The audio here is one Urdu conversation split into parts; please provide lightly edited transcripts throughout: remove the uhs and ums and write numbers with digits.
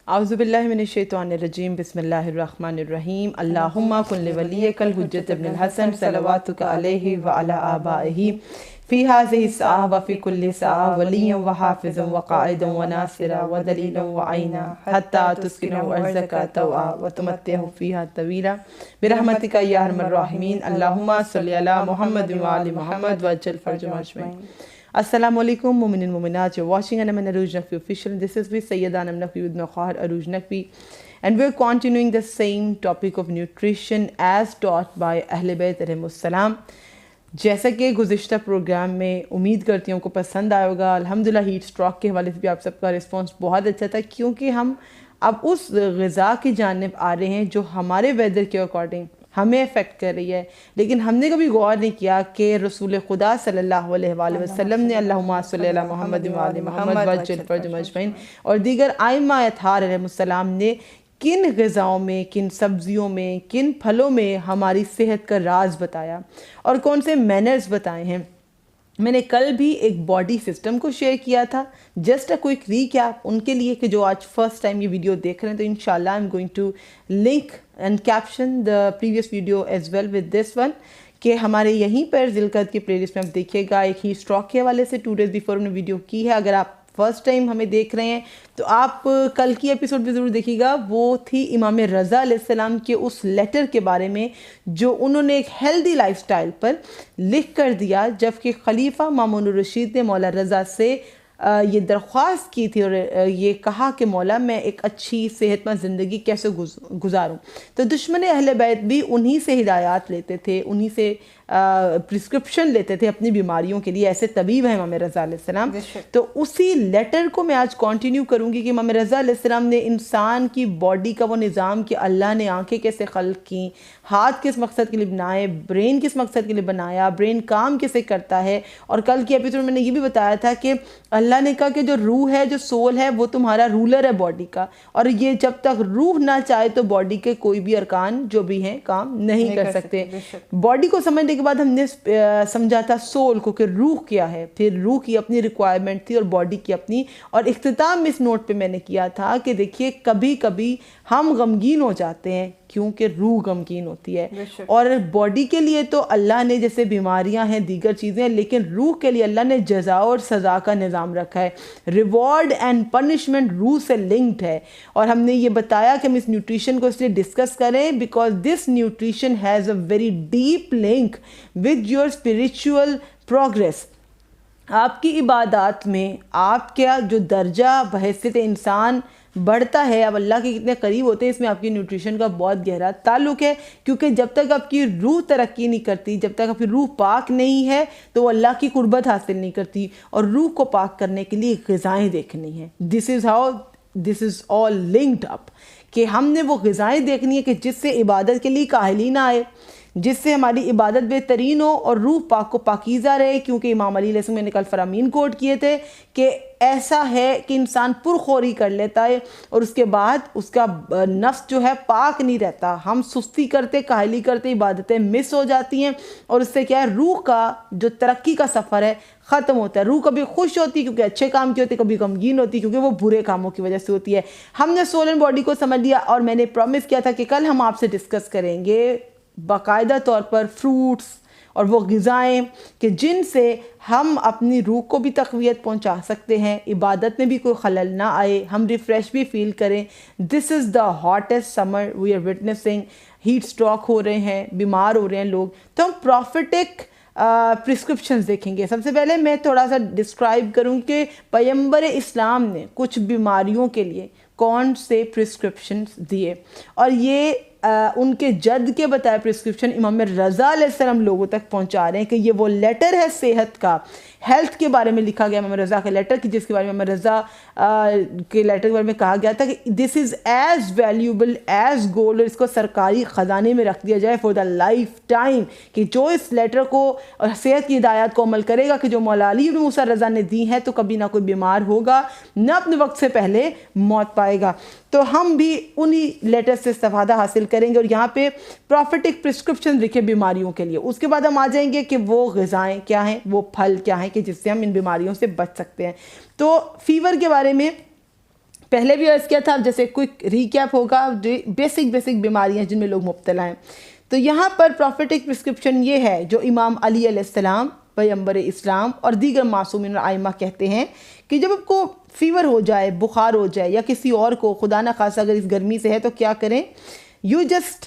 اعوذ باللہ من الشیطان الرجیم بسم اللہ الرحمن الرحیم اللہم کن لولیک الحجۃ ابن الحسن صلواتک علیہ وعلی آبائہ فی ہذہ الساعہ وفی کل ساعہ ولیا وحافظا وقائدا وناصرا ودلیلا وعینا حتی تسکنوا ارضک طوعا وتمتعوا فیہا طویلا برحمتک یا ارحم الراحمین اللہم صلی علی محمد وعلی محمد وعجل فرجهم اجمعین. Assalamu alaikum mu'min and mu'minat. You're watching Anaman Aruj Naqvi official. This is with Sayyid Anam Naqvi with Maqahar Aruj Naqvi. And we're continuing the same topic of nutrition as taught by Ahl Bayt alayhimus salam. جیسا کہ گزشتہ پروگرام میں امید کرتی ہوں کو پسند آئے ہوگا. الحمدللہ ہیٹ اسٹروک کے حوالے سے بھی آپ سب کا رسپانس بہت اچھا تھا، کیونکہ ہم اب اس غذا کی جانب آ رہے ہیں جو ہمارے ویدر کے اکارڈنگ ہمیں افیکٹ کر رہی ہے. لیکن ہم نے کبھی غور نہیں کیا کہ رسول خدا صلی اللہ علیہ وآلہ وسلم نے اللہم صلی علی محمد وعلی محمد وعجل فرجهم اجمعین اور دیگر ائمہ اطہار علیہ السلام نے کن غذاؤں میں، کن سبزیوں میں، کن پھلوں میں ہماری صحت کا راز بتایا اور کون سے مینرز بتائے ہیں. میں نے کل بھی ایک باڈی سسٹم کو شیئر کیا تھا. جسٹ اے کوئک ریکیپ ان کے لیے کہ جو آج فرسٹ ٹائم یہ ویڈیو دیکھ رہے ہیں، تو انشاءاللہ I am going to link and caption the previous video as well with this one, کہ ہمارے یہیں پر ذیلقعدہ کی پلے لسٹ میں آپ دیکھیے گا ایک ہیٹ اسٹروک کے حوالے سے 2 days بیفور ہم نے ویڈیو کی ہے. اگر آپ فرسٹ ٹائم ہمیں دیکھ رہے ہیں تو آپ کل کی ایپیسوڈ بھی ضرور دیکھیے گا. وہ تھی امام رضا علیہ السلام کے اس لیٹر کے بارے میں جو انہوں نے ایک ہیلدی لائف سٹائل پر لکھ کر دیا، جبکہ خلیفہ مامون الرشید نے مولا رضا سے یہ درخواست کی تھی اور یہ کہا کہ مولا میں ایک اچھی صحت مند زندگی کیسے گزاروں. تو دشمن اہل بیت بھی انہی سے ہدایات لیتے تھے، انہی سے پرسکرپشن لیتے تھے اپنی بیماریوں کے لیے. ایسے طبیب ہیں امام رضا علیہ السلام. تو اسی لیٹر کو میں آج کنٹینیو کروں گی کہ امام رضا علیہ السلام نے انسان کی باڈی کا وہ نظام کہ اللہ نے آنکھیں کیسے خلق کی، ہاتھ کس مقصد کے لیے بنائے، برین کس مقصد کے لیے بنایا، برین کام کیسے کرتا ہے. اور کل کی ایپیسوڈ میں نے یہ بھی بتایا تھا کہ اللہ نے کہا کہ جو روح ہے، جو سول ہے، وہ تمہارا رولر ہے باڈی کا، اور یہ جب تک روح نہ چاہے تو باڈی کے کوئی بھی ارکان جو بھی ہیں کام نہیں کر سکتے. باڈی کو سمجھنے کے بعد ہم نے سمجھا تھا سول کو کہ روح کیا ہے، پھر روح کی اپنی ریکوائرمنٹ تھی اور باڈی کی اپنی. اور اختتام اس نوٹ پہ میں نے کیا تھا کہ دیکھیے کبھی کبھی ہم غمگین ہو جاتے ہیں کیونکہ روح غمگین ہوتی ہے. اور باڈی کے لیے تو اللہ نے جیسے بیماریاں ہیں، دیگر چیزیں ہیں، لیکن روح کے لیے اللہ نے جزا اور سزا کا نظام رکھا ہے. ریوارڈ اینڈ پنشمنٹ روح سے لنکڈ ہے. اور ہم نے یہ بتایا کہ ہم اس نیوٹریشن کو اس لیے ڈسکس کریں because this nutrition has a very deep link with your spiritual progress. آپ کی عبادات میں آپ کا جو درجہ بحیثیت انسان بڑھتا ہے، اب اللہ کے کتنے قریب ہوتے ہیں، اس میں آپ کی نیوٹریشن کا بہت گہرا تعلق ہے. کیونکہ جب تک آپ کی روح ترقی نہیں کرتی، جب تک آپ کی روح پاک نہیں ہے تو وہ اللہ کی قربت حاصل نہیں کرتی. اور روح کو پاک کرنے کے لیے غذائیں دیکھنی ہیں. دس از آل لنکڈ اپ، کہ ہم نے وہ غذائیں دیکھنی ہے کہ جس سے عبادت کے لیے کاہلی نہ آئے، جس سے ہماری عبادت بہترین ہو اور روح پاک کو پاکیزہ رہے. کیونکہ امام علی علیہ السلام نے کل فرامین کوٹ کیے تھے کہ ایسا ہے کہ انسان پرخوری کر لیتا ہے اور اس کے بعد اس کا نفس جو ہے پاک نہیں رہتا. ہم سستی کرتے، کاہلی کرتے، عبادتیں مس ہو جاتی ہیں اور اس سے کیا ہے، روح کا جو ترقی کا سفر ہے ختم ہوتا ہے. روح کبھی خوش ہوتی ہے کیونکہ اچھے کام کی ہوتی ہے، کبھی غمگین ہوتی ہے کیونکہ وہ برے کاموں کی وجہ سے ہوتی ہے. ہم نے سول اینڈ باڈی کو سمجھ لیا اور میں نے پرومس کیا تھا کہ کل ہم آپ سے ڈسکس کریں گے باقاعدہ طور پر فروٹس اور وہ غذائیں کہ جن سے ہم اپنی روح کو بھی تقویت پہنچا سکتے ہیں، عبادت میں بھی کوئی خلل نہ آئے، ہم ریفریش بھی فیل کریں. This is the hottest summer we are witnessing. Heat stroke ہو رہے ہیں، بیمار ہو رہے ہیں لوگ. تو ہم پروفیٹک پرسکرپشنز دیکھیں گے. سب سے پہلے میں تھوڑا سا ڈسکرائب کروں کہ پیغمبر اسلام نے کچھ بیماریوں کے لیے کون سے پرسکرپشنز دیے، اور یہ ان کے جد کے بتائے پرسکرپشن امام رضا علیہ السلام لوگوں تک پہنچا رہے ہیں. کہ یہ وہ لیٹر ہے صحت کا، ہیلتھ کے بارے میں لکھا گیا امام رضا کا لیٹر، کہ جس کے بارے میں امام رضا کے لیٹر کے بارے میں کہا گیا تھا کہ this is as valuable as gold, اور اس کو سرکاری خزانے میں رکھ دیا جائے فار دا لائف ٹائم. کہ جو اس لیٹر کو اور صحت کی ہدایات کو عمل کرے گا کہ جو مولا علی بن موسیٰ رضا نے دی ہیں، تو کبھی نہ کوئی بیمار ہوگا، نہ اپنے وقت سے پہلے موت پائے گا. تو ہم بھی انہی لیٹر سے استفادہ حاصل کریں گے اور یہاں پہ پروفیٹک پرسکرپشن لکھے بیماریوں کے لیے. اس کے بعد ہم آ جائیں گے کہ وہ غذائیں کیا ہیں، وہ پھل کیا ہیں کہ جس سے ہم ان بیماریوں سے بچ سکتے ہیں. تو فیور کے بارے میں پہلے بھی عرض کیا تھا, جیسے کوئک ریکیپ ہوگا, بیسک بیماریاں جن میں لوگ مبتلا ہیں. تو یہاں پر پروفیٹک پرسکرپشن یہ ہے جو امام علی علیہ السلام پیغمبر اسلام اور دیگر معصومین اور ائمہ کہتے ہیں کہ جب آپ کو فیور ہو جائے, بخار ہو جائے, یا کسی اور کو خدا نہ خاصہ اگر اس گرمی سے ہے تو کیا کریں, you just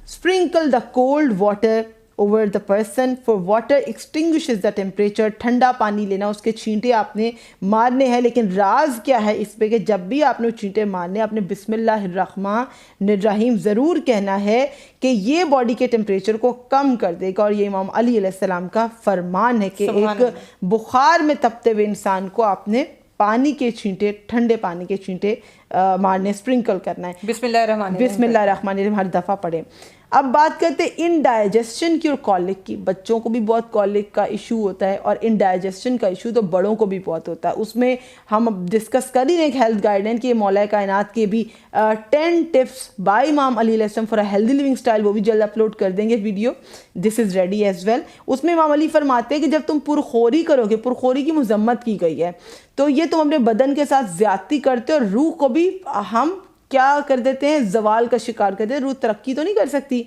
sprinkle the cold water over the person, for water extinguishes the temperature. ٹھنڈا پانی لینا, اس کے چھینٹے آپ نے مارنے ہیں. لیکن راز کیا ہے اس پہ کہ جب بھی آپ نے چھینٹے مارنے آپ نے بسم اللہ الرحمن الرحیم ضرور کہنا ہے کہ یہ باڈی کے ٹیمپریچر کو کم کر دے گا. اور یہ امام علی علیہ السلام کا فرمان ہے کہ ایک بخار میں تپتے ہوئے انسان کو آپ نے پانی کے چھینٹے, ٹھنڈے پانی کے چھینٹے مارنے, اسپرنکل کرنا ہے. بسم اللہ الرحمن الرحیم ہر دفعہ پڑھیں. اب بات کرتے ہیں انڈائجسشن کی اور کولک کی. بچوں کو بھی بہت کولک کا ایشو ہوتا ہے, اور انڈائجسشن کا ایشو تو بڑوں کو بھی بہت ہوتا ہے. اس میں ہم ڈسکس کر ہی رہے ہیں ہیلتھ گائیڈلائن کی, مولا کائنات کے بھی 10 ٹپس بائی امام علی علیہ السلام for a healthy living style, وہ بھی جلد اپلوڈ کر دیں گے video. This is ready as well. اس میں امام علی فرماتے ہیں کہ جب تم پرخوری کرو گے, پرخوری کی مذمت کی گئی ہے, تو یہ تم اپنے بدن کے ساتھ زیادتی کرتے ہو, اور روح کو بھی ہم کیا کر دیتے ہیں, زوال کا شکار کر دیتے ہیں. روح ترقی تو نہیں کر سکتی.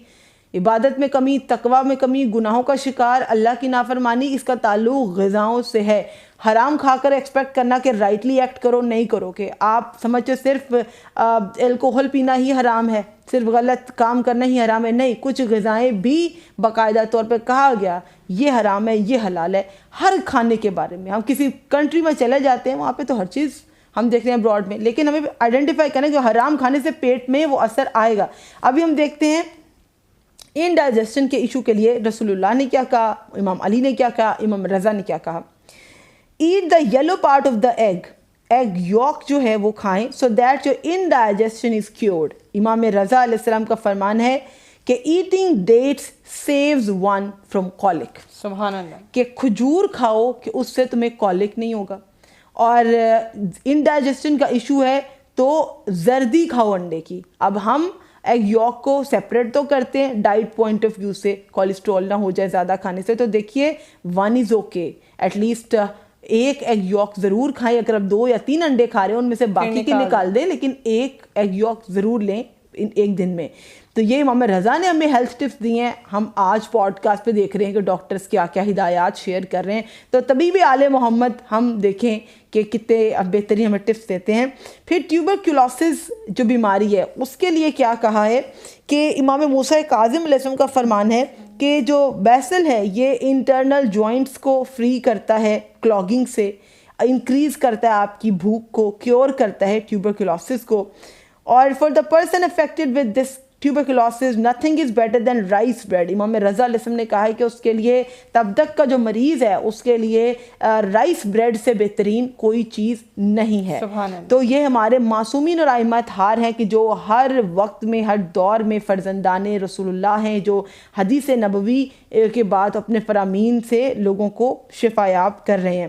عبادت میں کمی, تقویٰ میں کمی, گناہوں کا شکار, اللہ کی نافرمانی, اس کا تعلق غذاؤں سے ہے. حرام کھا کر ایکسپیکٹ کرنا کہ رائٹلی ایکٹ کرو, نہیں کرو گے. آپ سمجھو صرف الکوہل پینا ہی حرام ہے, صرف غلط کام کرنا ہی حرام ہے. نہیں, کچھ غذائیں بھی باقاعدہ طور پہ کہا گیا یہ حرام ہے, یہ حلال ہے. ہر کھانے کے بارے میں ہم کسی کنٹری میں چلے جاتے ہیں, وہاں پہ تو ہر چیز ہم دیکھ رہے ہیں ابراڈ میں, لیکن ہمیں آئیڈینٹیفائی کرنا ہے کہ حرام کھانے سے پیٹ میں وہ اثر آئے گا. ابھی ہم دیکھتے ہیں انڈائجسشن کے ایشو کے لیے رسول اللہ نے کیا کہا, امام علی نے کیا کہا, امام رضا نے کیا کہا. Eat the yellow part of the egg, egg yolk جو ہے وہ کھائیں, so that your indigestion is cured. امام رضا علیہ السلام کا فرمان ہے کہ eating dates saves one from colic. سبحان اللہ. کہ کھجور کھاؤ کہ اس سے تمہیں کولک نہیں ہوگا. اور انڈائجسشن کا ایشو ہے تو زردی کھاؤ انڈے کی. اب ہم ایگ یوک کو سیپریٹ تو کرتے ہیں ڈائٹ پوائنٹ آف ویو سے, کولیسٹرول نہ ہو جائے زیادہ کھانے سے, تو دیکھیے one is okay, at least ایک ایگ یوک ضرور کھائیں. اگر آپ 2 یا 3 انڈے کھا رہے ہیں ان میں سے باقی کے نکال دیں, لیکن ایک ایگ یوک ضرور لیں ایک دن میں. تو یہ امام رضا نے ہمیں ہیلتھ ٹپس دی ہیں. ہم آج پوڈ کاسٹ پہ دیکھ رہے ہیں کہ ڈاکٹرز کیا کیا ہدایات شیئر کر رہے ہیں, تو طبیب آل محمد ہم دیکھیں کہ کتنے بہترین ہمیں ٹپس دیتے ہیں. پھر ٹیوبرکلوسس جو بیماری ہے اس کے لیے کیا کہا ہے کہ امام موسیٰ کاظم علیہ السلام کا فرمان ہے کہ جو بیسل ہے یہ انٹرنل جوائنٹس کو فری کرتا ہے کلاگنگ سے, انکریز کرتا ہے آپ کی بھوک کو, کیور کرتا ہے ٹیوبرکلوسس کو. اور for the person affected with this tuberculosis nothing is better than rice bread. امام رضا علیہ السلام نے کہا ہے کہ اس کے لیے تب تک کا جو مریض ہے اس کے لیے رائس بریڈ سے بہترین کوئی چیز نہیں ہے. تو یہ ہمارے معصومین اور ائمہ اطہار ہیں کہ جو ہر وقت میں ہر دور میں فرزندان رسول اللہ ہیں, جو حدیث نبوی کے بعد اپنے فرامین سے لوگوں کو شفایاب کر رہے ہیں.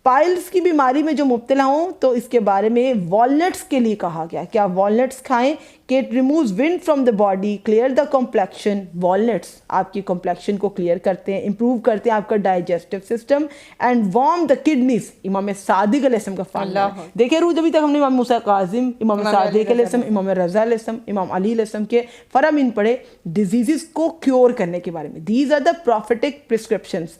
پائلز کی بیماری میں جو مبتلا ہوں تو اس کے بارے میں والنٹس کے لیے کہا گیا کہ آپ والنٹس کھائیں کہ it removes wind from the body, clear the complexion. Walnuts آپ کی کمپلیکشن کو کلیئر کرتے ہیں, امپروو کرتے ہیں آپ کا digestive system, and warm the kidneys. امام صادق علیہ السلام کا فرمان. دیکھیں روز ابھی تک ہم نے امام موسیٰ کاظم, امام صادق علیہ السلام, امام رضا علیہ السلام, امام علی علیہ السلام کے فرامین پڑھے ڈیزیزز کو کیور کرنے کے بارے میں. These are the prophetic prescriptions.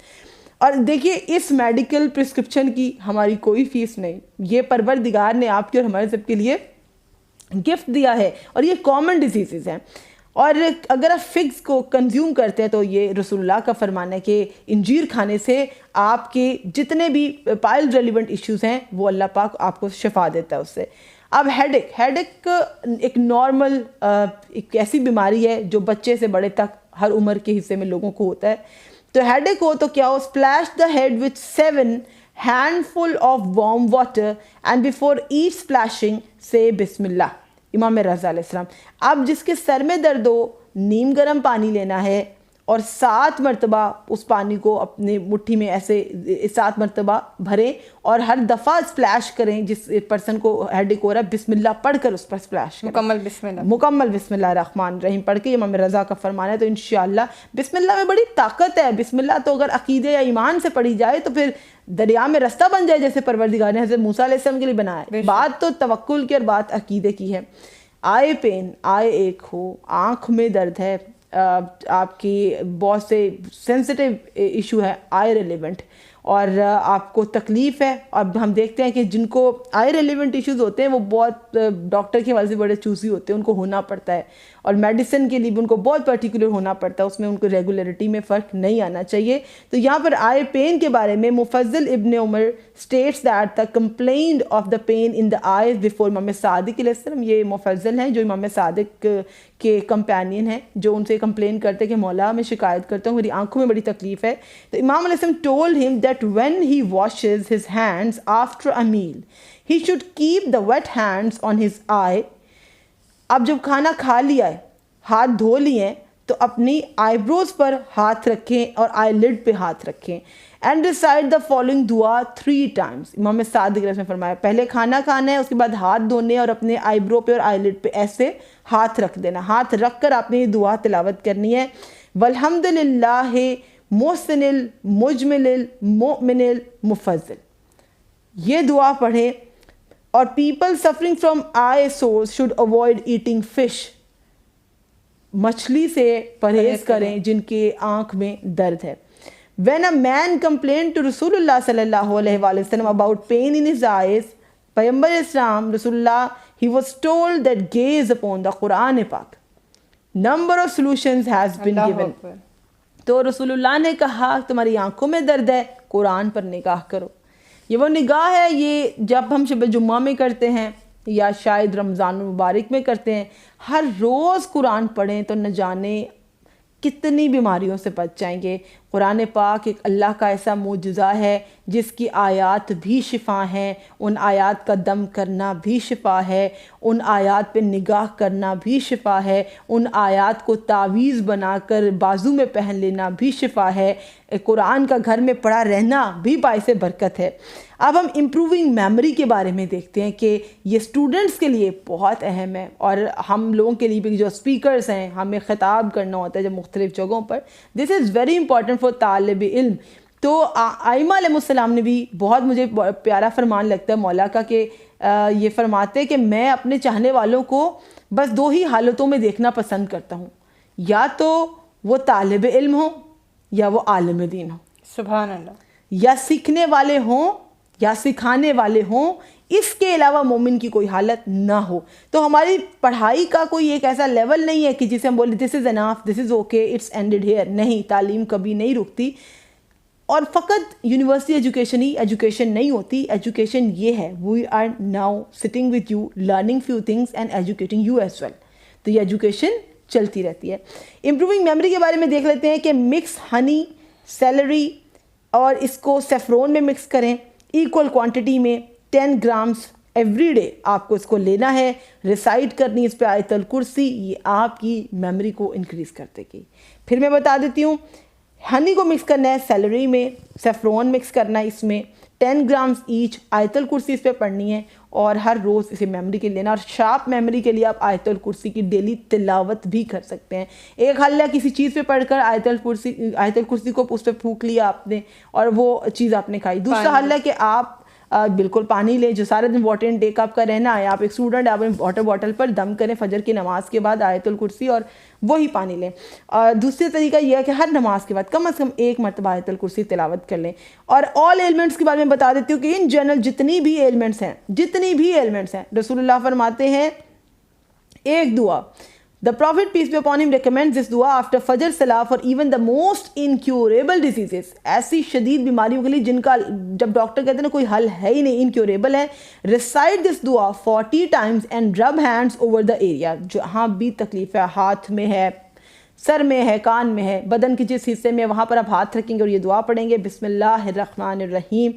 اور دیکھیے اس میڈیکل پرسکرپشن کی ہماری کوئی فیس نہیں, یہ پروردگار نے آپ کے اور ہمارے سب کے لیے گفٹ دیا ہے, اور یہ کامن ڈیزیزز ہیں. اور اگر آپ فگس کو کنزیوم کرتے ہیں تو یہ رسول اللہ کا فرمان ہے کہ انجیر کھانے سے آپ کے جتنے بھی پائل ریلیونٹ ایشوز ہیں وہ اللہ پاک آپ کو شفا دیتا ہے اس سے. اب ہیڈ ایک ایک نارمل ایک ایسی بیماری ہے جو بچے سے بڑے تک ہر عمر کے حصے میں لوگوں کو ہوتا ہے. تو ہیڈ ایک ہو تو کیا ہو, splash the head with 7 handful of warm water and before each splashing say بسم اللہ. امام رضا علیہ السلام. اب جس کے سر میں درد ہو نیم گرم پانی لینا ہے اور 7 مرتبہ اس پانی کو اپنے مٹھی میں ایسے 7 مرتبہ بھریں اور ہر دفعہ اسپلیش کریں. جس پرسن کو ہیڈ ایک ہو رہا ہے بسم اللہ پڑھ کر اس پر اسپلیش کریں, مکمل بسم اللہ الرحمن الرحیم پڑھ کے. امام رضا کا فرمان ہے. تو انشاءاللہ بسم اللہ میں بڑی طاقت ہے. بسم اللہ تو اگر عقیدے یا ایمان سے پڑھی جائے تو پھر دریا میں رستہ بن جائے جیسے پروردگار نے حضرت موسیٰ علیہ السلام کے لیے بنایا ہے. بات تو توکل کی اور بات عقیدے کی ہے. آئے پین، آئے ایک ہو، آنکھ میں درد ہے، آپ کی بہت سے سینسٹیو ایشو ہے آئی ریلیونٹ، اور آپ کو تکلیف ہے، اور ہم دیکھتے ہیں کہ جن کو آئی ریلیونٹ ایشوز ہوتے ہیں وہ بہت ڈاکٹر کے حوالے سے بڑے چوزی ہوتے ہیں، ان کو ہونا پڑتا ہے، اور میڈیسن کے لیے بھی ان کو بہت پرٹیکولر ہونا پڑتا ہے، اس میں ان کو ریگولیرٹی میں فرق نہیں آنا چاہیے. تو یہاں پر آئی پین کے بارے میں مفضل ابن عمر states that the complaint of the pain in the eyes before امام صادق علیہ السلام، یہ مفضل ہیں جو امام صادق کے کمپینین ہیں، جو ان سے کمپلین کرتے کہ مولا میں شکایت کرتا ہوں میری آنکھوں میں بڑی تکلیف ہے. تو امام علیہ السلام told him that when he washes his hands after a meal he should keep the wet hands on his eye. اب جب کھانا کھا لیا ہے، ہاتھ دھو لیے ہیں، تو اپنی آئی بروز پر ہاتھ رکھیں اور آئی لڈ پہ ہاتھ رکھیں. اینڈ ریسائٹ دا فالوئنگ دعا 3 times. امام صادق علیہ السلام نے فرمایا پہلے کھانا کھانا ہے، اس کے بعد ہاتھ دھونے اور اپنے آئی برو پہ اور آئی لڈ پہ ایسے ہاتھ رکھ دینا. ہاتھ رکھ کر آپ نے یہ دعا تلاوت کرنی ہے. والحمد للہ محسن المجمل المؤمن المفضل. یہ دعا پڑھیں. اور people suffering from I source should avoid eating fish. مچھلی سے پرہیز کریں جن کے آنکھ میں درد ہے. When a man complained to رسول اللہ صلی اللہ علیہ وآلہ وسلم about pain in his eyes, پیغمبر اسلام رسول اللہ he was told that gaze upon the قرآن پاک. Number of solutions has been given. تو رسول اللہ نے کہا تمہاری آنکھوں میں درد ہے، قرآن پر نگاہ کرو. یہ وہ نگاہ ہے، یہ جب ہم شب جمعہ میں کرتے ہیں یا شاید رمضان المبارک میں کرتے ہیں، ہر روز قرآن پڑھیں تو نہ جانے کتنی بیماریوں سے بچ جائیں گے. قرآن پاک ایک اللہ کا ایسا معجزہ ہے جس کی آیات بھی شفا ہیں، ان آیات کا دم کرنا بھی شفا ہے، ان آیات پہ نگاہ کرنا بھی شفا ہے، ان آیات کو تعویذ بنا کر بازو میں پہن لینا بھی شفا ہے، قرآن کا گھر میں پڑا رہنا بھی باعث برکت ہے. اب ہم امپروونگ میموری کے بارے میں دیکھتے ہیں کہ یہ اسٹوڈنٹس کے لیے بہت اہم ہے، اور ہم لوگوں کے لیے بھی جو اسپیکرز ہیں ہمیں خطاب کرنا ہوتا ہے جب مختلف جگہوں پر. دس از ویری امپورٹنٹ فار طالب علم. تو ائمہ علیہ السلام نے بھی بہت مجھے پیارا فرمان لگتا ہے مولا کا کہ یہ فرماتے کہ میں اپنے چاہنے والوں کو بس 2 ہی حالتوں میں دیکھنا پسند کرتا ہوں، یا تو وہ طالب علم ہوں یا وہ عالم دین ہوں. سبحان اللہ. یا سیکھنے والے ہوں یا سکھانے والے ہوں، اس کے علاوہ مومن کی کوئی حالت نہ ہو. تو ہماری پڑھائی کا کوئی ایک ایسا لیول نہیں ہے کہ جسے ہم بولے this is enough, this is okay, it's ended here. نہیں، تعلیم کبھی نہیں رکتی. اور فقط یونیورسٹی ایجوکیشن ہی ایجوکیشن نہیں ہوتی. ایجوکیشن یہ ہے we are now sitting with you learning few things and educating you as well. تو یہ ایجوکیشن چلتی رہتی ہے. امپروونگ میموری کے بارے میں دیکھ لیتے ہیں کہ مکس ہنی، سیلری اور اس کو سیفرون میں مکس کریں ایکول کوانٹٹی میں 10 grams ایوری ڈے. آپ کو اس کو لینا ہے، ریسائٹ کرنی اس پہ آیت الکرسی. یہ آپ کی میموری کو انکریز کر دے گی. پھر میں بتا دیتی ہوں، ہنی کو مکس کرنا ہے سیلری میں، سیفرون مکس کرنا ہے اس میں، 10 grams ایچ. آیت الکرسی اس پہ پڑھنی ہے اور ہر روز اسے میموری کے لینا. اور شارپ میموری کے لیے آپ آیت الکرسی کی ڈیلی تلاوت بھی کر سکتے ہیں. ایک حل ہے کسی چیز پہ پڑھ کر آیت الکرسی کو اس پہ پھونک لیا آپ نے اور وہ چیز آپ نے کھائی. دوسرا حل ہے کہ آپ بالکل پانی لیں. جو سارے دن واٹر انٹیک آپ کا رہنا ہے، آپ ایک اسٹوڈنٹ، آپ واٹر باٹل پر دم کریں فجر کی نماز کے بعد آیت الکرسی اور وہی پانی لیں. اور دوسرا طریقہ یہ ہے کہ ہر نماز کے بعد کم از کم 1 مرتبہ آیت الکرسی تلاوت کر لیں. اور آل ایلمنٹس کے بارے میں بتا دیتی ہوں کہ ان جنرل جتنی بھی ایلمنٹس ہیں رسول اللہ فرماتے ہیں ایک دعا. The Prophet peace be upon him recommends this dua after Fajr Salah for even the most incurable diseases. ایسی شدید بیماریوں کے لیے جن کا جب ڈاکٹر کہتے ہیں نا کوئی حل ہے ہی نہیں، انکیوریبل ہے. Recite this dua 40 times and rub hands over the area. جہاں بھی تکلیف ہے، ہاتھ میں ہے، سر میں ہے، کان میں ہے، بدن کے جس حصے میں، وہاں پر آپ ہاتھ رکھیں گے اور یہ دعا پڑھیں گے. بسم اللہ الرحمن الرحیم،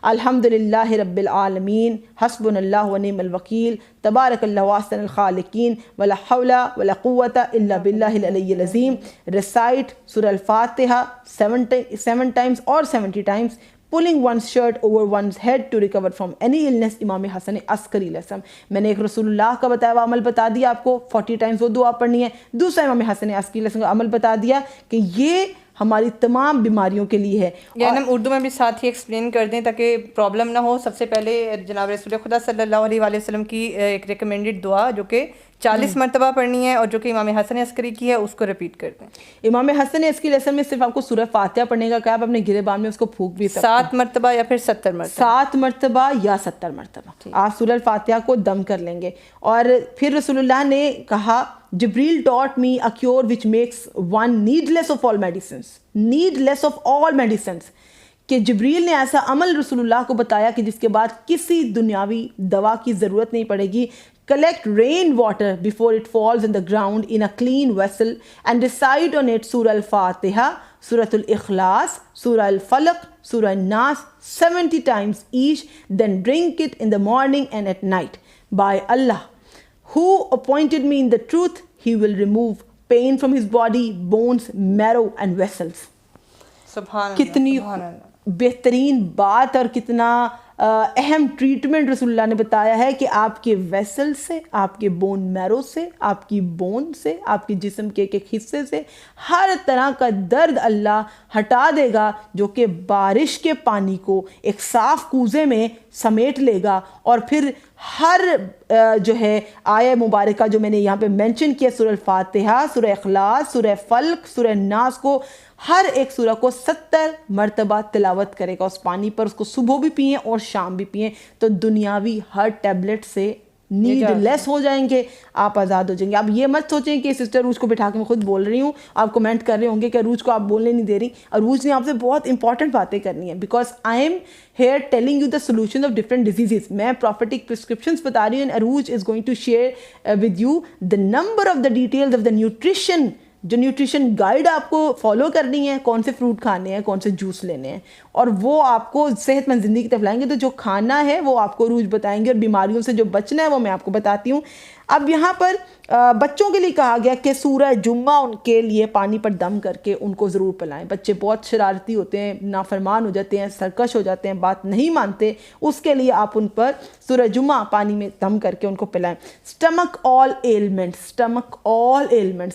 الحمد للہ رب العالمین، حسبنا اللہ ونعم الوکیل، تبارک اللہ احسن الخالقین، ولا حول ولا قوۃ الا باللہ العلی العظیم. ریسائٹ سورہ الفاتحہ 7 times اور 70 times. pulling one's shirt over one's head to recover from any illness. امام حسن عسکری علیہ السلام. میں نے ایک رسول اللہ کا بتایا ہوا عمل بتا دیا آپ کو، 40 times وہ دعا پڑھنی ہے. دوسرا امام حسن عسکری علیہ السلام کا عمل بتا دیا کہ یہ ہماری تمام بیماریوں کے لیے ہے. یعنی ہم اردو میں بھی ساتھ ہی ایکسپلین کر دیں تاکہ پرابلم نہ ہو. سب سے پہلے جناب رسول خدا صلی اللہ علیہ وآلہ وسلم کی ایک ریکمینڈڈ دعا جو کہ 40 مرتبہ پڑھنی ہے اور جو کہ امام حسن عسکری کی ہے اس کو ریپیٹ کر دیں. امام حسن عسکری لیسن میں صرف آپ کو سورہ فاتحہ پڑھنے کا کہا, آپ اپنے گریبان میں اس کو پھونک بھی سکتے 7 مرتبہ یا پھر 70 مرتبہ, 7 مرتبہ یا 70 مرتبہ آپ سورہ الفاتحہ کو دم کر لیں گے. اور پھر رسول اللہ نے کہا جبریل taught me a cure which makes one needless of all medicines, کہ جبریل نے ایسا عمل رسول اللہ کو بتایا کہ جس کے بعد کسی دنیاوی دوا کی ضرورت نہیں پڑے گی. Collect rain water before it falls on the ground in a clean vessel and recite on it Surah Al-Fatiha, Surah Al-Ikhlas, Surah Al-Falaq, Surah Al-Nas 70 times each, then drink it in the morning and at night. By Allah, who appointed me in the truth, he will remove pain from his body, bones, marrow and vessels. سبحان کتنی بہترین بات اور کتنا اہم ٹریٹمنٹ رسول اللہ نے بتایا ہے کہ آپ کے ویسل سے, آپ کے بون میرو سے, آپ کی بون سے, آپ کے جسم کے ایک حصے سے ہر طرح کا درد اللہ ہٹا دے گا, جو کہ بارش کے پانی کو ایک صاف کوزے میں سمیٹ لے گا. اور پھر ہر جو ہے آیہ مبارکہ جو میں نے یہاں پہ مینشن کیا, سورہ الفاتحہ, سورہ اخلاص, سورہ فلق, سورہ ناس کو, ہر ایک سورہ کو 70 مرتبہ تلاوت کرے گا اس پانی پر. اس کو صبح بھی پئیں اور شام بھی پئیں, تو دنیاوی ہر ٹیبلٹ سے نیڈ لیس ہو جائیں گے, آپ آزاد ہو جائیں گے. آپ یہ مت سوچیں کہ سسٹر روج کو بٹھا کے میں خود بول رہی ہوں, آپ کمنٹ کر رہے ہوں گے کہ روج کو آپ بولنے نہیں دے رہی. اور روج نے آپ سے بہت امپورٹنٹ باتیں کرنی ہیں, because I am here telling you the solution of different diseases. میں پروفیٹک پرسکرپشنس بتا رہی ہوں, Arooj is going to share with you the number of the details of the nutrition, جو نیوٹریشن گائیڈ آپ کو فالو کرنی ہے, کون سے فروٹ کھانے ہیں, کون سے جوس لینے ہیں, اور وہ آپ کو صحت مند زندگی کی طرف لائیں گے. تو جو کھانا ہے وہ آپ کو روج بتائیں گے, اور بیماریوں سے جو بچنا ہے وہ میں آپ کو بتاتی ہوں. اب یہاں پر بچوں کے لیے کہا گیا کہ سورہ جمعہ ان کے لیے پانی پر دم کر کے ان کو ضرور پلائیں. بچے بہت شرارتی ہوتے ہیں, نافرمان ہو جاتے ہیں, سرکش ہو جاتے ہیں, بات نہیں مانتے, اس کے لیے آپ ان پر سورہ جمعہ پانی میں دم کر کے ان کو پلائیں. اسٹمک آل ایلمنٹس,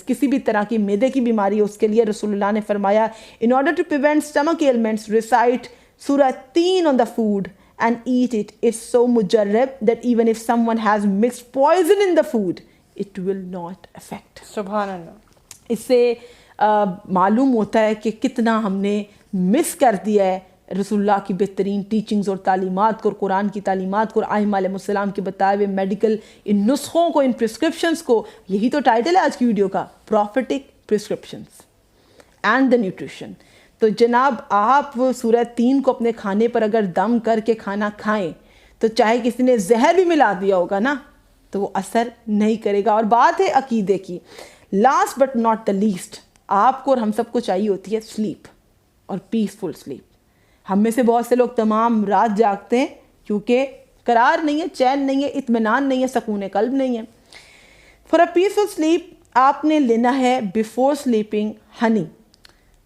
کسی بھی طرح کی معدے کی بیماری ہے اس کے لیے رسول اللہ نے فرمایا in order to prevent stomach ailments recite سورہ 3 on the food and eat it. It's so mujarrab that even if someone has mixed poison in the food, it will not affect. سبحان اللہ. اس سے معلوم ہوتا ہے کہ کتنا ہم نے مس کر دیا ہے رسول اللہ کی بہترین ٹیچنگز اور تعلیمات کو, اور قرآن کی تعلیمات کو, اور ائمہ علیہ السلام کے بتائے ہوئے میڈیکل ان نسخوں کو, ان پرسکرپشنز کو. یہی تو ٹائٹل ہے آج کی ویڈیو کا, prophetic prescriptions and the nutrition. تو جناب آپ سورہ 3 کو اپنے کھانے پر اگر دم کر کے کھانا کھائیں تو چاہے کسی نے زہر بھی ملا دیا ہوگا نا تو وہ اثر نہیں کرے گا. اور بات ہے عقیدے کی, last but not the least, آپ کو اور ہم سب کو چاہیے ہوتی ہے سلیپ, اور پیسفل سلیپ. ہم میں سے بہت سے لوگ تمام رات جاگتے ہیں کیونکہ قرار نہیں ہے, چین نہیں ہے, اطمینان نہیں ہے, سکون قلب نہیں ہے. فار اے پیسفل سلیپ آپ نے لینا ہے بفور سلیپنگ ہنی.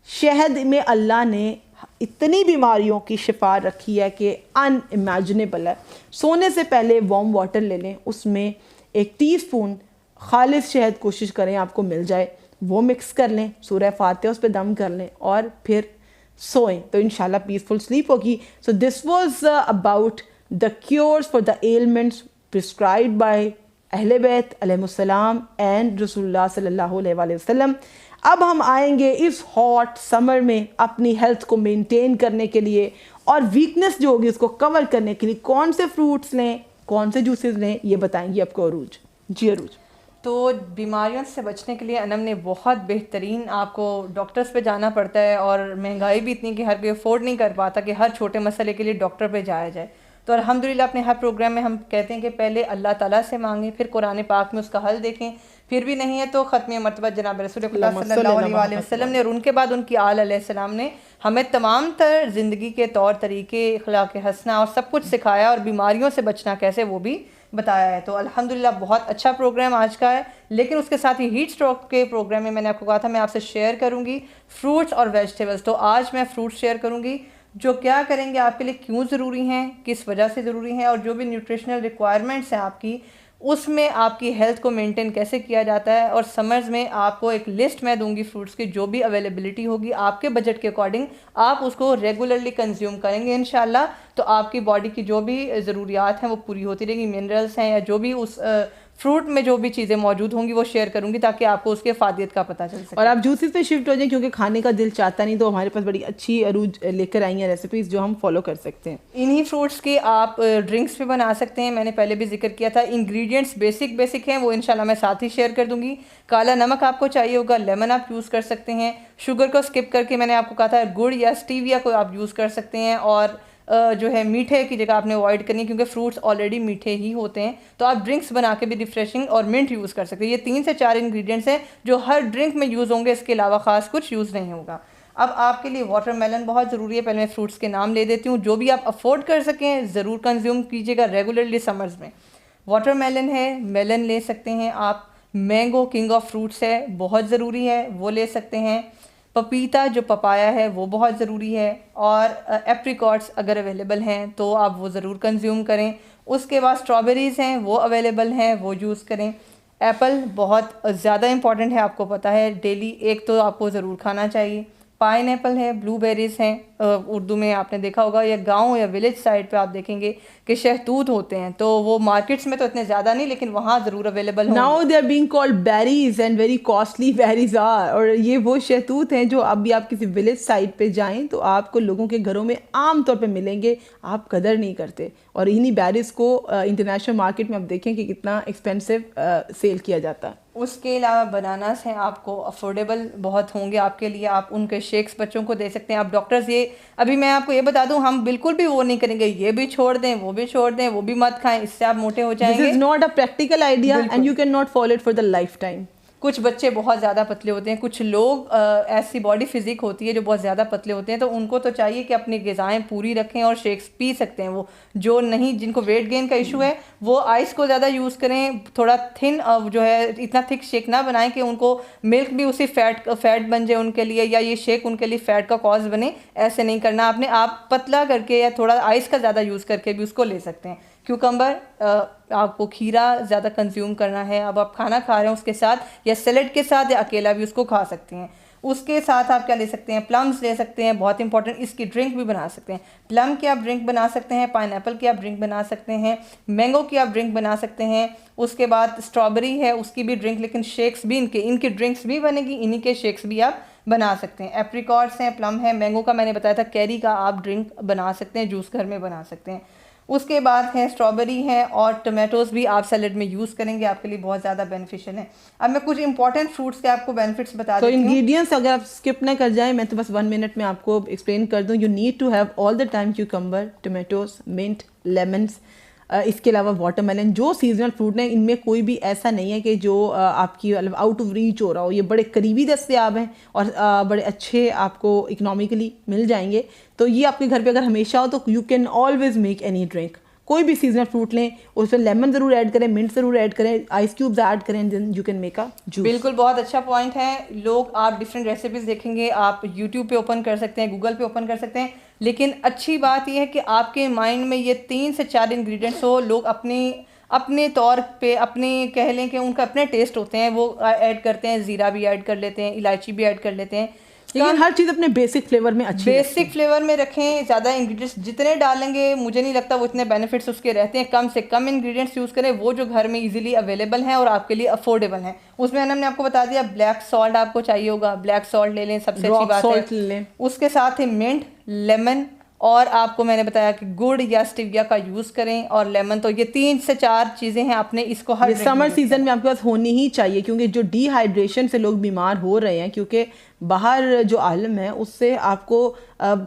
شہد میں اللہ نے اتنی بیماریوں کی شفا رکھی ہے کہ ان امیجنیبل ہے. سونے سے پہلے وارم واٹر لے لیں, اس میں 1 ٹی اسپون خالص شہد کوشش کریں آپ کو مل جائے, وہ مکس کر لیں, سورہ فاتحہ اس پہ دم کر لیں اور پھر سوئیں, تو انشاءاللہ پیسفل سلیپ ہوگی. So this was about the cures for the ailments prescribed by اہل بیت علیہ السلام اینڈ رسول اللہ صلی اللہ علیہ وآلہ وسلم. اب ہم آئیں گے اس ہاٹ سمر میں اپنی ہیلتھ کو مینٹین کرنے کے لیے اور ویکنس جو ہوگی اس کو کور کرنے کے لیے کون سے فروٹس لیں, کون سے جوسز لیں, یہ بتائیں گے آپ کو عروج. جی عروج. تو بیماریوں سے بچنے کے لیے انم نے بہت بہترین, آپ کو ڈاکٹرز پہ جانا پڑتا ہے اور مہنگائی بھی اتنی کہ ہر کوئی افورڈ نہیں کر پاتا کہ ہر چھوٹے مسئلے کے لیے ڈاکٹر پہ جایا جائے. تو الحمدللہ اپنے ہر پروگرام میں ہم کہتے ہیں کہ پہلے اللہ تعالیٰ سے مانگیں, پھر قرآن پاک میں اس کا حل دیکھیں, پھر بھی نہیں ہے تو ختم مرتبہ جناب رسول خدا صلی اللہ علیہ وآلہ وسلم نے, اور ان کے بعد ان کی آل علیہ السلام نے ہمیں تمام تر زندگی کے طور طریقے, اخلاق حسنہ اور سب کچھ سکھایا, اور بیماریوں سے بچنا کیسے وہ بھی بتایا ہے. تو الحمدللہ بہت اچھا پروگرام آج کا ہے. لیکن اس کے ساتھ ہی ہیٹ اسٹروک کے پروگرام میں نے آپ کو کہا تھا میں آپ سے شیئر کروں گی فروٹس اور ویجیٹیبلس. تو آج میں فروٹس شیئر کروں گی جو کیا کریں گے آپ کے لیے, کیوں ضروری ہیں, کس وجہ سے ضروری ہیں, اور جو بھی نیوٹریشنل ریکوائرمنٹس ہیں آپ کی اس میں آپ کی ہیلتھ کو مینٹین کیسے کیا جاتا ہے. اور سمرز میں آپ کو ایک لسٹ میں دوں گی فروٹس کی, جو بھی اویلیبلٹی ہوگی آپ کے بجٹ کے اکارڈنگ آپ اس کو ریگولرلی کنزیوم کریں گے انشاءاللہ, تو آپ کی باڈی کی جو بھی ضروریات ہیں وہ پوری ہوتی رہیں گی. منرلس ہیں یا جو بھی اس فروٹ میں جو بھی چیزیں موجود ہوں گی وہ شیئر کروں گی تاکہ آپ کو اس کے افادیت کا پتہ چل سکے. اور آپ جوسز پہ شفٹ ہو جائیں کیونکہ کھانے کا دل چاہتا نہیں, تو ہمارے پاس بڑی اچھی عروج لے کر آئی ہیں ریسیپیز جو ہم فالو کر سکتے ہیں. انہی فروٹس کی آپ ڈرنکس بھی بنا سکتے ہیں. میں نے پہلے بھی ذکر کیا تھا, انگریڈینٹس بیسک ہیں, وہ انشاءاللہ میں ساتھ ہی شیئر کر دوں گی. کالا نمک آپ کو چاہیے ہوگا, لیمن آپ یوز کر سکتے ہیں. شوگر کو اسکپ کر کے میں نے آپ کو کہا تھا گڑ یا اسٹیویا کو آپ یوز کر سکتے ہیں. اور جو ہے میٹھے کی جگہ آپ نے اوائڈ کرنی کیونکہ فروٹس آلریڈی میٹھے ہی ہوتے ہیں, تو آپ ڈرنکس بنا کے بھی ریفریشنگ اور منٹ یوز کر سکتے ہیں. یہ 3 سے 4 انگریڈینٹس ہیں جو ہر ڈرنک میں یوز ہوں گے, اس کے علاوہ خاص کچھ یوز نہیں ہوگا. اب آپ کے لیے واٹر میلن بہت ضروری ہے. پہلے میں فروٹس کے نام لے دیتی ہوں, جو بھی آپ افورڈ کر سکیں ضرور کنزیوم کیجیے گا ریگولرلی سمرز میں. واٹر میلن ہے, میلن لے سکتے ہیں آپ. مینگو کنگ آف فروٹس ہے, بہت ضروری ہے, وہ لے سکتے ہیں. پپیتا جو پپایا ہے وہ بہت ضروری ہے. اور ایپریکاٹس اگر اویلیبل ہیں تو آپ وہ ضرور کنزیوم کریں. اس کے بعد اسٹرابیریز ہیں, وہ اویلیبل ہیں, وہ یوز کریں. ایپل بہت زیادہ امپورٹنٹ ہے, آپ کو پتہ ہے ڈیلی ایک تو آپ کو ضرور کھانا چاہیے. پائن ایپل ہے, بلو بیریز ہیں, اردو میں آپ نے دیکھا ہوگا, یا گاؤں یا ولیج سائڈ پہ آپ دیکھیں گے کہ شہتوت ہوتے ہیں, تو وہ مارکیٹس میں تو اتنے زیادہ نہیں لیکن وہاں ضرور اویلیبل ہوں. Now they are being called berries and very costly berries are. اور یہ وہ شہتوت ہیں جو اب بھی آپ کسی ولیج سائڈ پہ جائیں تو آپ کو لوگوں کے گھروں میں عام طور پہ ملیں گے, آپ قدر نہیں کرتے. اور انہی بیریز کو انٹرنیشنل مارکیٹ میں آپ دیکھیں کہ کتنا ایکسپینسو سیل کیا جاتا ہے. اس کے علاوہ بناناس ہیں, آپ کو افورڈیبل بہت ہوں گے آپ کے لیے, آپ ان کے شیکس بچوں کو دے سکتے ہیں. آپ ڈاکٹرز یہ ابھی میں آپ کو یہ بتا دوں, ہم بالکل بھی وہ نہیں کریں گے یہ بھی چھوڑ دیں وہ بھی چھوڑ دیں وہ بھی مت کھائیں, اس سے آپ موٹے ہو جائیں گے. This is not a practical idea and you cannot follow it for the lifetime. کچھ بچے بہت زیادہ پتلے ہوتے ہیں, کچھ لوگ ایسی باڈی فزک ہوتی ہے جو بہت زیادہ پتلے ہوتے ہیں, تو ان کو تو چاہیے کہ اپنی غذائیں پوری رکھیں اور شیکس پی سکتے ہیں. وہ جو نہیں, جن کو ویٹ گین کا ایشو ہے وہ آئس کو زیادہ یوز کریں, تھوڑا تھن جو ہے اتنا تھک شیک نہ بنائیں کہ ان کو ملک بھی اسی فیٹ بن جائے ان کے لیے, یا یہ شیک ان کے لیے فیٹ کا کاز بنے. ایسے نہیں کرنا آپ نے, آپ پتلا کر کے یا تھوڑا آئس کا زیادہ یوز کر کے بھی اس کو لے سکتے ہیں. کیوکمبر, آپ کو کھیرا زیادہ کنزیوم کرنا ہے, اب آپ کھانا کھا رہے ہیں اس کے ساتھ یا سیلڈ کے ساتھ یا اکیلا بھی اس کو کھا سکتے ہیں. اس کے ساتھ آپ کیا لے سکتے ہیں, پلمس لے سکتے ہیں, بہت امپورٹنٹ, اس کی ڈرنک بھی بنا سکتے ہیں. پلم کی آپ ڈرنک بنا سکتے ہیں, پائن ایپل کی آپ ڈرنک بنا سکتے ہیں, مینگو کی آپ ڈرنک بنا سکتے ہیں. اس کے بعد اسٹرابری ہے, اس کی بھی ڈرنک, لیکن شیکس بھی ان کی ڈرنکس بھی بنے گی, انہی کے شیکس بھی آپ بنا سکتے ہیں. ایپریکاٹس ہیں, پلم ہے, مینگو کا میں نے بتایا تھا, کیری کا آپ ڈرنک بنا سکتے ہیں, جوس گھر میں بنا سکتے ہیں. اس کے بعد ہے اسٹرابری ہے, اور ٹمیٹوز بھی آپ سیلڈ میں یوز کریں گے, آپ کے لیے بہت زیادہ بینیفیشیل ہے. اب میں کچھ امپورٹنٹ فروٹس کے آپ کو بینیفٹس بتا دیتی ہوں. تو انگریڈینٹس اگر آپ اسکپ نہ کر جائیں, میں تو بس 1 منٹ میں آپ کو ایکسپلین کر دوں. You need to have all the time cucumber, tomatoes, mint, lemons. اس کے علاوہ واٹر میلن, جو سیزنل فروٹ ہیں ان میں کوئی بھی ایسا نہیں ہے کہ جو آپ کی آؤٹ آف ریچ ہو رہا ہو. یہ بڑے قریبی دستیاب ہیں اور بڑے اچھے آپ کو اکنامیکلی مل جائیں گے. تو یہ آپ کے گھر پہ اگر ہمیشہ ہو تو you can always make any drink. کوئی بھی سیزنل فروٹ لیں, اس میں لیمن ضرور ایڈ کریں, منٹ ضرور ایڈ کریں, آئس کیوبز ایڈ کریں, then you can make a juice. بالکل, بہت اچھا پوائنٹ ہے. لوگ آپ ڈفرینٹ ریسیپیز دیکھیں گے, آپ یوٹیوب پہ اوپن کر سکتے ہیں, گوگل پہ اوپن کر سکتے ہیں, لیکن اچھی بات یہ ہے کہ آپ کے مائنڈ میں یہ 3 سے 4 انگریڈینٹس ہو. لوگ اپنے طور پہ اپنے کہہ لیں کہ ان کا اپنے ٹیسٹ ہوتے ہیں, وہ ایڈ کرتے ہیں, زیرہ بھی ایڈ کر لیتے ہیں, الائچی بھی ایڈ کر لیتے ہیں, لیکن ہر چیز اپنے بیسک فلیور میں اچھی, بیسک فلیور میں رکھیں. زیادہ انگریڈینٹس جتنے ڈالیں گے مجھے نہیں لگتا وہ اتنے بینیفٹس اس کے رہتے ہیں. کم سے کم انگریڈینٹس یوز کریں, وہ جو گھر میں ایزیلی اویلیبل ہیں اور آپ کے لیے افورڈیبل ہیں. اس میں ہم نے آپ کو بتا دیا, بلیک سالٹ آپ کو چاہیے ہوگا, بلیک سالٹ لے لیں, سب سے اچھی بات ہے. اس کے ساتھ ہے منٹ, لیمن, اور آپ کو میں نے بتایا کہ گڑ یا اسٹیویا کا یوز کریں, اور لیمن. تو یہ 3 سے 4 چیزیں ہیں, آپ نے اس کو ہر سمر سیزن میں آپ کے پاس ہونی ہی چاہیے, کیونکہ جو ڈی ہائیڈریشن سے لوگ بیمار ہو رہے ہیں, کیونکہ باہر جو عالم ہے اس سے آپ کو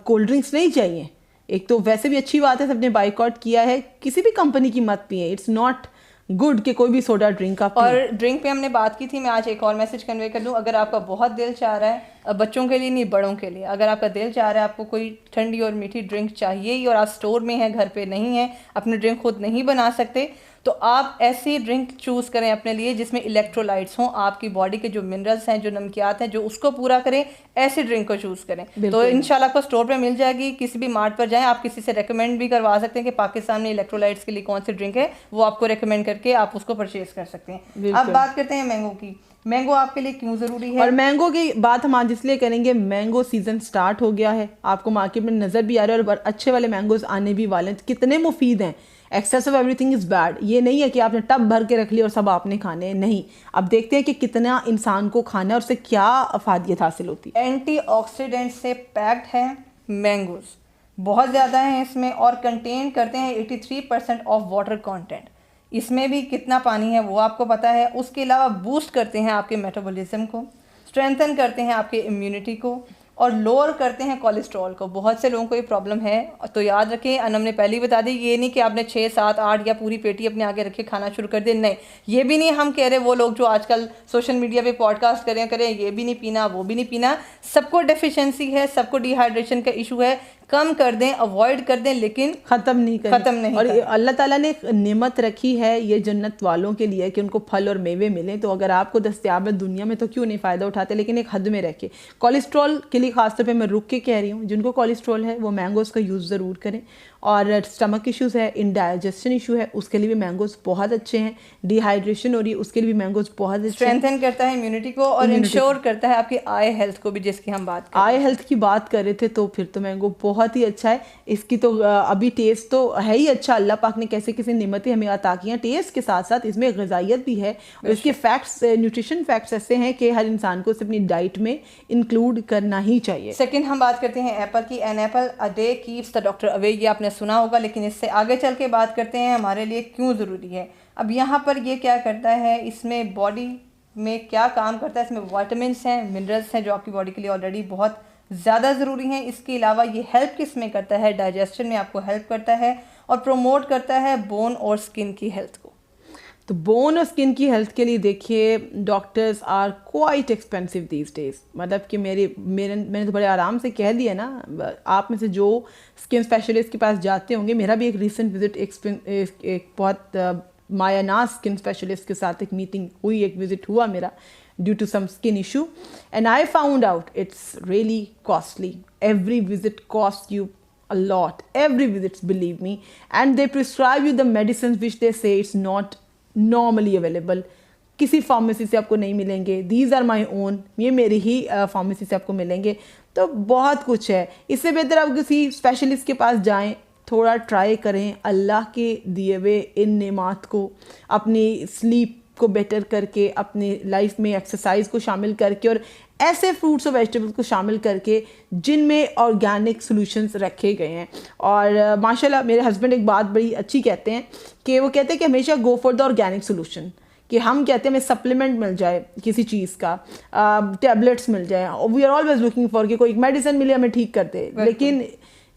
کولڈ ڈرنکس نہیں چاہیے. ایک تو ویسے بھی اچھی بات ہے, سب نے بائیکاٹ کیا ہے, کسی بھی کمپنی کی مت پئیں, اٹس ناٹ گڈ کہ کوئی بھی سوڈا ڈرنک آپ. اور ڈرنک پہ ہم نے بات کی تھی, میں آج ایک اور میسج کنوے کر دوں. اگر آپ کا بہت دل چاہ رہا ہے, بچوں کے لیے نہیں بڑوں کے لیے, اگر آپ کا دل چاہ رہا ہے آپ کو کوئی ٹھنڈی اور میٹھی ڈرنک چاہیے ہی, اور آپ اسٹور میں ہیں, گھر پہ نہیں ہیں, اپنے ڈرنک خود نہیں بنا سکتے, تو آپ ایسی ڈرنک چوز کریں اپنے لیے جس میں الیکٹرولائٹس ہوں, آپ کی باڈی کے جو منرلس ہیں, جو نمکیات ہیں, جو اس کو پورا کریں, ایسی ڈرنک کو چوز کریں. تو انشاءاللہ آپ کو اسٹور پہ مل جائے گی, کسی بھی مارٹ پر جائیں, آپ کسی سے ریکمینڈ بھی کروا سکتے ہیں کہ پاکستان میں الیکٹرولائٹس کے لیے کون سی ڈرنک ہے, وہ آپ کو ریکمینڈ کر کے آپ اس کو پرچیز کر سکتے ہیں. اب بات کرتے ہیں مینگو کی. مینگو آپ کے لیے کیوں ضروری ہے؟ اور مینگو کی بات ہم آج اس لیے کریں گے, مینگو سیزن سٹارٹ ہو گیا ہے, آپ کو مارکیٹ میں نظر بھی آ رہا ہے, اور اچھے والے مینگوز آنے بھی والے ہیں. کتنے مفید ہیں, access of every thing is bad. یہ نہیں ہے کہ آپ نے ٹب بھر کے رکھ لی اور سب آپ نے کھانے ہیں, نہیں. اب دیکھتے ہیں کہ کتنا انسان کو کھانا ہے اور اس سے کیا افادیت حاصل ہوتی ہے. اینٹی آکسیڈنٹ سے پیکڈ ہے مینگوز, بہت زیادہ ہیں اس میں, اور کنٹین کرتے ہیں 83% آف واٹر کانٹینٹ. اس میں بھی کتنا پانی ہے وہ آپ کو پتہ ہے. اس کے علاوہ بوسٹ کرتے ہیں آپ کے میٹابولزم کو, اسٹرینتھن کرتے ہیں آپ کے امیونٹی کو, اور لوور کرتے ہیں کولیسٹرول کو. بہت سے لوگوں کو یہ پرابلم ہے, تو یاد رکھیں, انم نے پہلے ہی بتا دی, یہ نہیں کہ آپ نے 6 7 8 یا پوری پیٹی اپنے آگے رکھے کھانا شروع کر دیں, نہیں. یہ بھی نہیں ہم کہہ رہے وہ لوگ جو آج کل سوشل میڈیا پہ پوڈ کاسٹ کریں یہ بھی نہیں پینا, وہ بھی نہیں پینا. سب کو ڈیفیشنسی ہے, سب کو ڈی ہائیڈریشن کا ایشو ہے, کم کر دیں, اوائڈ کر دیں, لیکن ختم نہیں. اور اللہ تعالیٰ نے نعمت رکھی ہے یہ جنت والوں کے لیے کہ ان کو پھل اور میوے ملیں, تو اگر آپ کو دستیاب ہے دنیا میں تو کیوں نہیں فائدہ اٹھاتے, لیکن ایک حد میں رہ کے. کولیسٹرول کے لیے خاص طور پہ میں رک کے کہہ رہی ہوں, جن کو کولیسٹرول ہے وہ مینگوز کا یوز ضرور کریں. اور اسٹمک ایشوز ہے, انڈائجیشن ایشو ہے, اس کے لیے بھی مینگوز بہت اچھے ہیں. ڈی ہائیڈریشن ہو رہی ہے, اس کے لیے بھی مینگوز بہت اچھے ہیں. اسٹرینتھن کرتا ہے امیونٹی کو, اور انشور کرتا ہے آپ کی آئی ہیلتھ کو بھی, جس کی ہم بات آئی ہیلتھ کی بات کر رہے تھے, تو پھر تو مینگو بہت ہی اچھا ہے. اس کی تو ابھی ٹیسٹ تو ہے ہی اچھا, اللہ پاک نے کیسے کیسے نعمتیں ہمیں عطا کی ہیں. ٹیسٹ کے ساتھ ساتھ اس میں غذائیت بھی ہے, اور اس کے فیکٹس, نیوٹریشن فیکٹس ایسے ہیں کہ ہر انسان کو اسے اپنی ڈائٹ میں انکلوڈ کرنا ہی چاہیے. سیکنڈ ہم بات کرتے ہیں ایپل کی. An apple a day keeps the doctor away, یہ آپ نے سنا ہوگا, لیکن اس سے آگے چل کے بات کرتے ہیں ہمارے لیے کیوں ضروری ہے. اب یہاں پر یہ کیا کرتا ہے, اس میں باڈی میں کیا کام کرتا ہے, اس میں وائٹامنس ہیں, منرلس ہیں, جو آپ کی باڈی کے لیے آلریڈی بہت زیادہ ضروری ہیں. اس کے علاوہ یہ ہیلپ کس میں کرتا ہے, ڈائجیشن میں آپ کو ہیلپ کرتا ہے, اور پروموٹ کرتا ہے بون اور سکن کی ہیلتھ کو. تو بون اور اسکن کی ہیلتھ کے لیے دیکھیے, doctors are quite expensive these days. مطلب کہ میں نے تو بڑے آرام سے کہہ دیا نا, آپ میں سے جو اسکن اسپیشلسٹ کے پاس جاتے ہوں گے, میرا بھی ایک ریسنٹ وزٹ ایک بہت مایا ناز اسکن اسپیشلسٹ کے ساتھ ایک میٹنگ ہوئی, ایک وزٹ ہوا میرا due to some skin issue, and I found out it's really costly. Every visit cost you a lot, every visits, believe me, and they prescribe you the medicines which they say it's not normally available. کسی فارمیسی سے آپ کو نہیں ملیں گے. دیز آر مائی اون, یہ میری ہی فارمیسی سے آپ کو ملیں گے. تو بہت کچھ ہے. اس سے بہتر آپ کسی اسپیشلسٹ کے پاس جائیں, تھوڑا ٹرائی کریں اللہ کے دیے ہوئے ان نعمات کو, اپنی سلیپ کو بیٹر کر کے, اپنی لائف میں ایکسرسائز کو شامل کر کے, اور ایسے فروٹس اور ویجیٹیبلس کو شامل کر کے جن میں آرگینک سولوشنس رکھے گئے ہیں. اور ماشاءاللہ میرے ہسبینڈ ایک بات بڑی اچھی کہتے ہیں, کہ وہ کہتے ہیں کہ ہمیشہ go for the organic solution. کہ ہم کہتے ہیں ہمیں سپلیمنٹ مل جائے کسی چیز کا, ٹیبلٹس مل جائیں, we are always looking for کہ کوئی میڈیسن ملے ہمیں ٹھیک کر دے. لیکن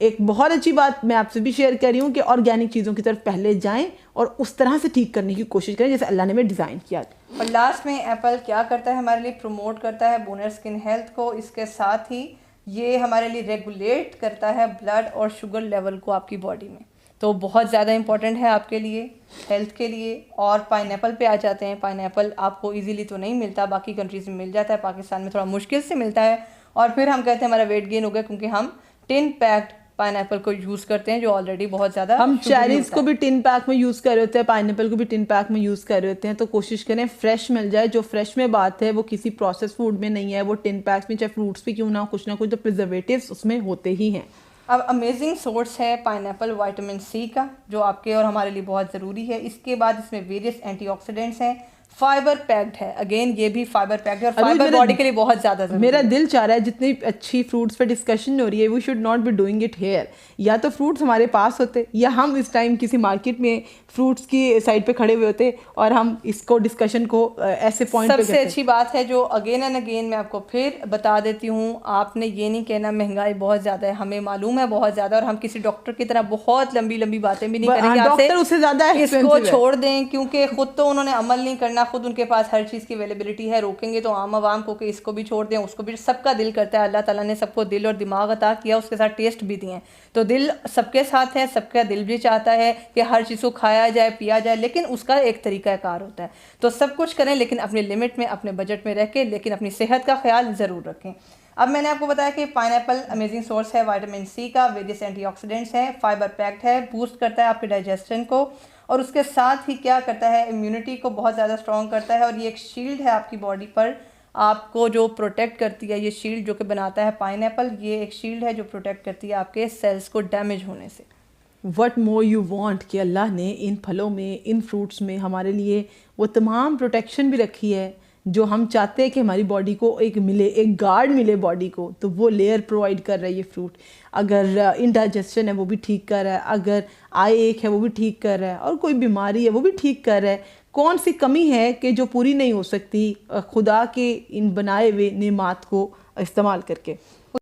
ایک بہت اچھی بات میں آپ سے بھی شیئر کر رہی ہوں کہ آرگینک چیزوں کی طرف پہلے جائیں اور اس طرح سے ٹھیک کرنے کی کوشش کریں جیسے اللہ نے ہمیں ڈیزائن کیا. اور لاسٹ میں ایپل کیا کرتا ہے ہمارے لیے, پروموٹ کرتا ہے بون اور اسکن ہیلتھ کو. اس کے ساتھ ہی یہ ہمارے لیے ریگولیٹ کرتا ہے بلڈ اور شوگر لیول کو آپ کی باڈی میں, تو بہت زیادہ امپورٹنٹ ہے آپ کے لیے, ہیلتھ کے لیے. اور پائن ایپل پہ آ جاتے ہیں. پائن ایپل آپ کو ایزیلی تو نہیں ملتا, باقی کنٹریز میں مل جاتا ہے, پاکستان میں تھوڑا مشکل سے ملتا ہے. اور پھر ہم کہتے ہیں ہمارا ویٹ گین ہو گیا کیونکہ ہم 10 پیکڈ پائن ایپل کو یوز کرتے ہیں, جو آلریڈی بہت زیادہ. ہم چیریز کو بھی 10 پیک میں یوز کر رہے ہوتے ہیں, پائن ایپل کو بھی 10 پیک میں یوز کر رہے ہوتے ہیں. تو کوشش کریں فریش مل جائے. جو فریش میں بات ہے وہ کسی پروسیس فوڈ میں نہیں ہے, وہ 10 پیکس میں چاہے فروٹس بھی کیوں نہ ہو, کچھ نہ کچھ تو پریزرویٹیوس اس میں ہوتے ہی ہیں. اب امیزنگ سورس ہے پائن ایپل وائٹامن سی کا, جو آپ کے اور ہمارے لیے بہت ضروری ہے. اس کے بعد اس میں ویریس اینٹی آکسیڈنٹس ہیں. فائبر پیکڈ ہے, اگین یہ بھی فائبر پیکڈ ہے, اور فائبر باڈی کے لیے بہت زیادہ ضروری ہے. میرا دل چاہ رہا ہے جتنی اچھی فروٹس پہ ڈسکشن ہو رہی ہے, we should not be doing it here. یا تو فروٹس ہمارے پاس ہوتے, یا ہم اس ٹائم کسی مارکیٹ میں فروٹس کی سائڈ پہ کھڑے ہوئے ہوتے اور ہم اس کو ڈسکشن کو ایسے پوائنٹ پہ. سب سے اچھی بات ہے جو اگین اینڈ اگین میں آپ کو پھر بتا دیتی ہوں, آپ نے یہ نہیں کہنا مہنگائی بہت زیادہ ہے, ہمیں معلوم ہے بہت زیادہ, اور ہم کسی ڈاکٹر کی طرح بہت لمبی لمبی باتیں بھی نہیں کریں گے. ڈاکٹر اس سے زیادہ اس کو چھوڑ دیں, کیونکہ خود تو انہوں نے عمل نہیں کرنا, خود ان کے پاس ہر چیز کی اویلیبلٹی ہے, روکیں گے تو عام عوام کو کہ اس کو بھی چھوڑ دیں اس کو بھی, سب کا دل کرتا ہے, اللہ تعالیٰ نے سب کو دل اور دماغ عطا کیا, اس کے ساتھ ٹیسٹ بھی دیے ہیں, تو دل سب کے ساتھ ہے, سب کا دل بھی چاہتا ہے کہ ہر چیز کو کھایا جائے پیا جائے, لیکن اس کا ایک طریقہ کار ہوتا ہے. تو سب کچھ کریں لیکن اپنی لمٹ میں, اپنے بجٹ میں رہ کے, لیکن اپنی صحت کا خیال ضرور رکھیں. اب میں نے آپ کو بتایا کہ پائن ایپل امیزنگ سورس ہے وائٹامن سی کا, ویریس اینٹی آکسیڈنٹس ہیں, فائبر پیکڈ ہے, بوسٹ کرتا ہے آپ کے ڈائجیشن کو, اور اس کے ساتھ ہی کیا کرتا ہے, امیونٹی کو بہت زیادہ اسٹرانگ کرتا ہے, اور یہ ایک شیلڈ ہے آپ کی باڈی پر, آپ کو جو پروٹیکٹ کرتی ہے, یہ شیلڈ جو کہ بناتا ہے پائن ایپل, یہ ایک شیلڈ ہے جو پروٹیکٹ کرتی ہے آپ کے سیلز کو ڈیمیج ہونے سے. وٹ مور یو وانٹ کہ اللہ نے ان پھلوں میں, ان فروٹس میں ہمارے لیے وہ تمام پروٹیکشن بھی رکھی ہے جو ہم چاہتے ہیں کہ ہماری باڈی کو ایک ملے, ایک گارڈ ملے باڈی کو, تو وہ لیئر پرووائڈ کر رہا ہے یہ فروٹ. اگر انڈائجیشن ہے وہ بھی ٹھیک کر رہا ہے, اگر آئی ایک ہے وہ بھی ٹھیک کر رہا ہے, اور کوئی بیماری ہے وہ بھی ٹھیک کر رہا ہے. کون سی کمی ہے کہ جو پوری نہیں ہو سکتی خدا کے ان بنائے ہوئے نعمات کو استعمال کر کے.